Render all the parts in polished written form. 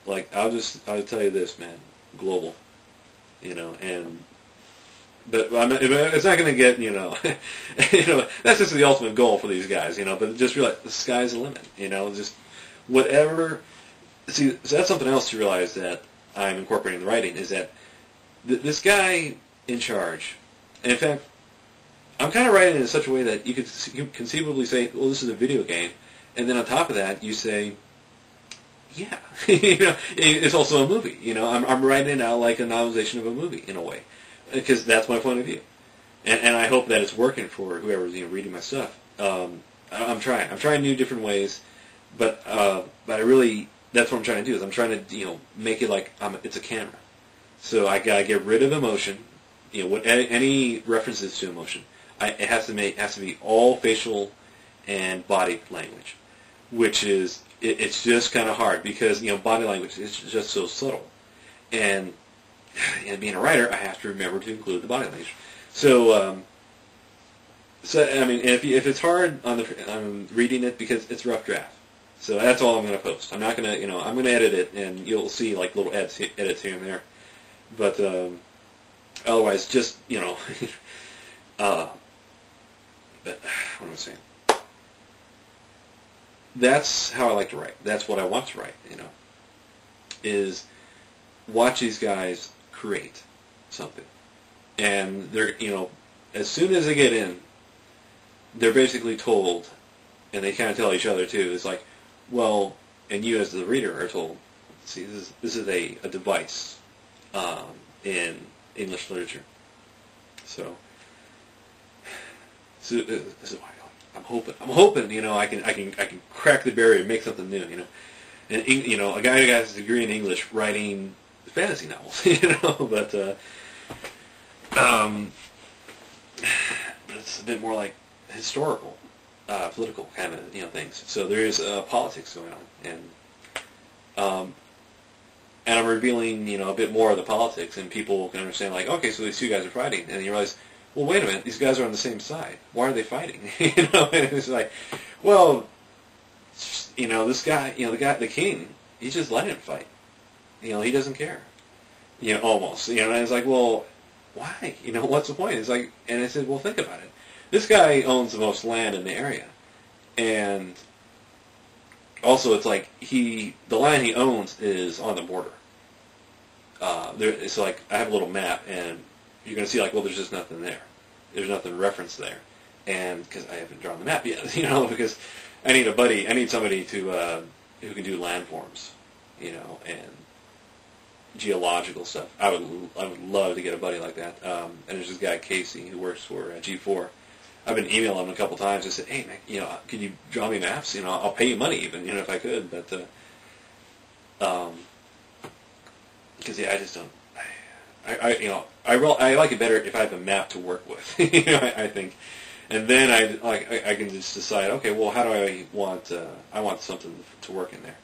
Like, I'll tell you this, man, global, and but it's not going to get, that's just the ultimate goal for these guys, but just realize the sky's the limit, just whatever. See, so that's something else to realize that I'm incorporating in the writing is that this guy in charge, and in fact, I'm kind of writing it in such a way that you could conceivably say, well, this is a video game, and then on top of that, you say, yeah, it's also a movie. I'm writing it out like a novelization of a movie in a way, because that's my point of view, and I hope that it's working for whoever's reading my stuff. I'm trying new different ways, but I really, that's what I'm trying to do. Is I'm trying to make it like it's a camera, so I gotta get rid of emotion, any references to emotion. It has to be all facial and body language, which is it's just kind of hard because body language is just so subtle, and being a writer, I have to remember to include the body language. So I mean, if it's hard on reading it because it's rough draft, so that's all I'm going to post. I'm not going to I'm going to edit it, and you'll see like little edits here and there, but otherwise just but what am I saying? That's how I like to write. That's what I want to write, is watch these guys create something. And they're, as soon as they get in, they're basically told, and they kind of tell each other too, it's like, well, and you as the reader are told, see, this is a device in English literature. So this is why I'm hoping, I can crack the barrier and make something new, And a guy who has a degree in English writing fantasy novels, but it's a bit more like historical, political kind of things. So there is politics going on, and I'm revealing a bit more of the politics, and people can understand like, okay, so these two guys are fighting, and you realize, well, wait a minute, these guys are on the same side. Why are they fighting? And it's like, well, this guy, the king, he's just letting him fight. He doesn't care. Almost. And it's like, well, why? What's the point? It's like, and I said, well, think about it. This guy owns the most land in the area, and also it's like the land he owns is on the border. It's like I have a little map, and you're going to see like, well, there's just nothing there. There's nothing referenced there, and because I haven't drawn the map yet, because I need somebody to who can do landforms, and geological stuff. I would love to get a buddy like that. And there's this guy Casey who works for G4. I've been emailing him a couple times. I said, hey man, can you draw me maps? I'll pay you money even, if I could, but because I just don't. I like it better if I have a map to work with. I think, and then I can just decide. Okay, well, how do I want? I want something to work in there,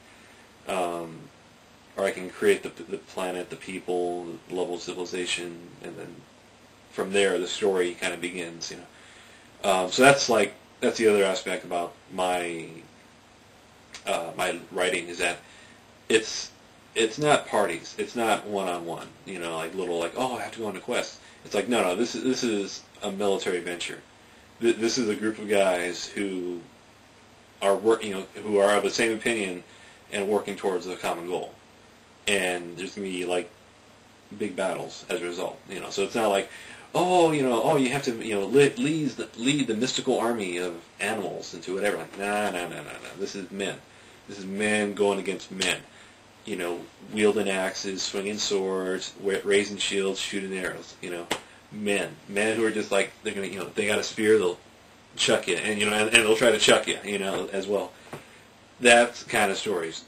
or I can create the planet, the people, the level of civilization, and then from there the story kind of begins. So that's the other aspect about my my writing is that it's not parties. It's not one-on-one. Oh, I have to go on a quest. It's like, no. This is a military venture. This is a group of guys who are who are of the same opinion and working towards a common goal. And there's gonna be like big battles as a result. So it's not like, you have to lead the mystical army of animals into whatever. Like, no. This is men. This is men going against men. Wielding axes, swinging swords, raising shields, shooting arrows. Men who are just like they're gonna, they got a spear, they'll chuck you, and and they'll try to chuck you, as well. That kind of stories.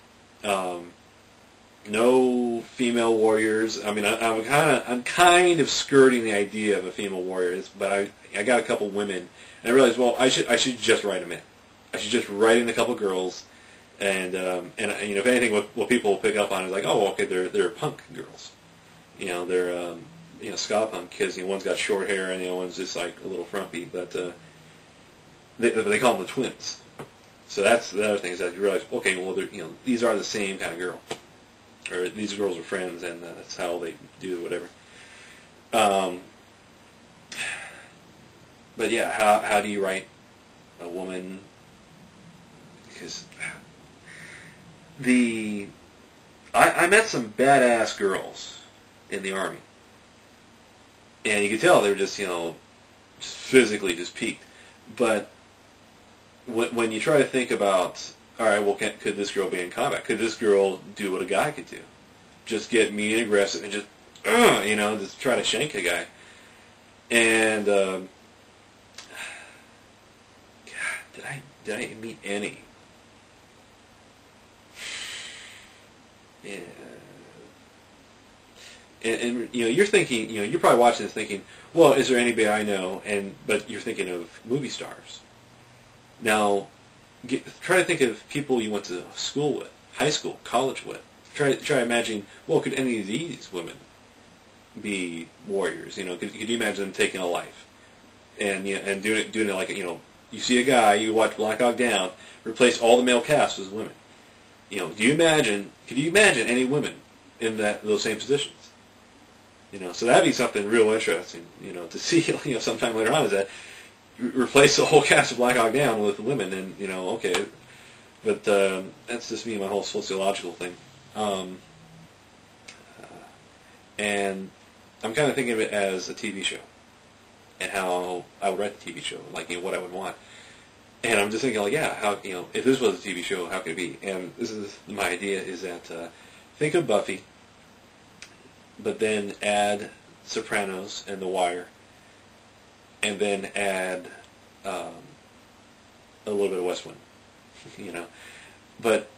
No female warriors. I mean, I'm kind of skirting the idea of a female warrior, but I got a couple women, and I realized, well, I should just write them in. I should just write in a couple girls. And if anything, what people will pick up on is like, oh, okay, they're punk girls, they're ska punk because one's got short hair and the other one's just like a little frumpy, but they call them the twins. So that's the other thing is that you realize, okay, well, these are the same kind of girl, or these girls are friends, and that's how they do whatever. But yeah, how do you write a woman? Because I met some badass girls in the Army, and you could tell they were just just physically just peaked. But when you try to think about, all right, well, could this girl be in combat? Could this girl do what a guy could do? Just get mean and aggressive and just just try to shank a guy. And God, did I meet any? Yeah. And you're thinking, you're probably watching this thinking, well, is there anybody I know? But you're thinking of movie stars. Now, try to think of people you went to school with, high school, college with. Try to imagine, well, could any of these women be warriors? Could you imagine them taking a life and doing it like you see a guy, you watch Black Hawk Down, replace all the male cast with women. Could you imagine any women in those same positions? So that'd be something real interesting, to see, sometime later on, is that replace the whole cast of Black Hawk Down with women, and, okay. But that's just me and my whole sociological thing. And I'm kind of thinking of it as a TV show, and how I would write the TV show, like, what I would want. And I'm just thinking, like, yeah, how, if this was a TV show, how could it be? And this is my idea, is that, think of Buffy, but then add Sopranos and The Wire, and then add a little bit of West Wing, but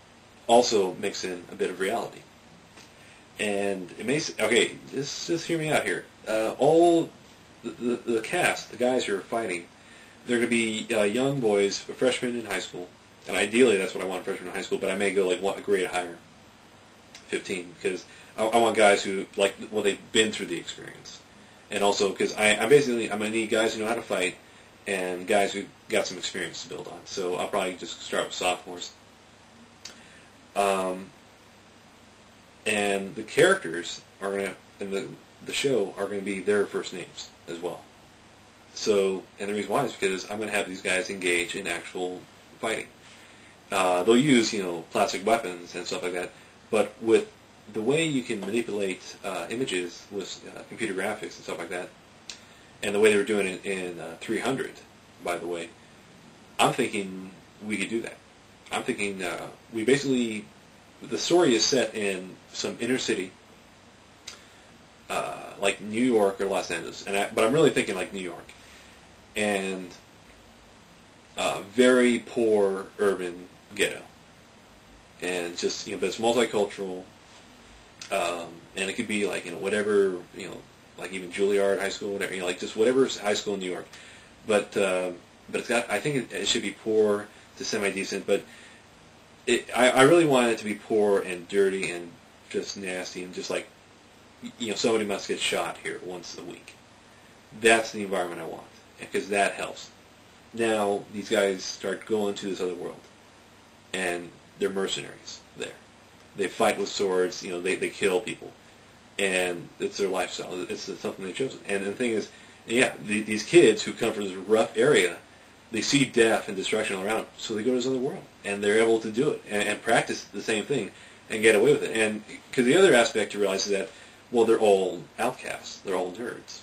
also mix in a bit of reality. And it may, okay, just hear me out here. All the cast, the guys who are fighting, they're going to be young boys, freshmen in high school, and ideally that's what I want, freshmen in high school, but I may go like a grade higher, 15, because I want guys who, they've been through the experience. And also, because I'm going to need guys who know how to fight, and guys who got some experience to build on. So I'll probably just start with sophomores. And the characters are going to, in the show, are going to be their first names as well. So, and the reason why is because I'm going to have these guys engage in actual fighting. They'll use, plastic weapons and stuff like that, but with the way you can manipulate images with computer graphics and stuff like that, and the way they were doing it in 300, by the way, I'm thinking we could do that. I'm thinking we basically, the story is set in some inner city, like New York or Los Angeles, but I'm really thinking like New York, and very poor urban ghetto, and just but it's multicultural, and it could be like whatever like even Juilliard High School, whatever like just whatever high school in New York, but it's got, I think it should be poor to semi-decent, but I really want it to be poor and dirty and just nasty and just like somebody must get shot here once a week. That's the environment I want, because that helps. Now these guys start going to this other world, and they're mercenaries there. They fight with swords, they kill people, and it's their lifestyle. It's something they've chosen. And the thing is, yeah, these kids who come from this rough area, they see death and destruction all around, so they go to this other world, and they're able to do it and practice the same thing and get away with it. And because the other aspect to realize is that, well, they're all outcasts, they're all nerds,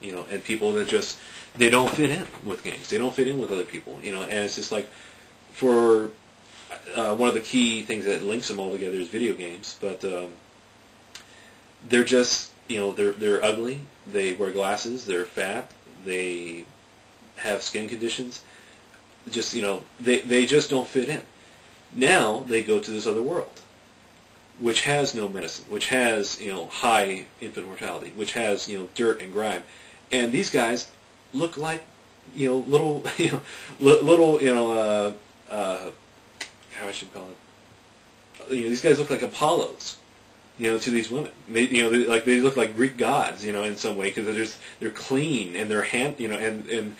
and people that just, they don't fit in with gangs, they don't fit in with other people, and it's just like, for one of the key things that links them all together is video games, but they're just, they're ugly, they wear glasses, they're fat, they have skin conditions, just, they just don't fit in. Now they go to this other world, which has no medicine, which has, high infant mortality, which has, dirt and grime. And these guys look like, little, how I should call it, these guys look like Apollos, to these women. They look like Greek gods, in some way, because they're clean and they're and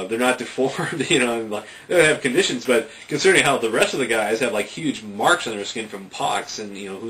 they're not deformed, and like, they have conditions, but considering how the rest of the guys have like huge marks on their skin from pox and who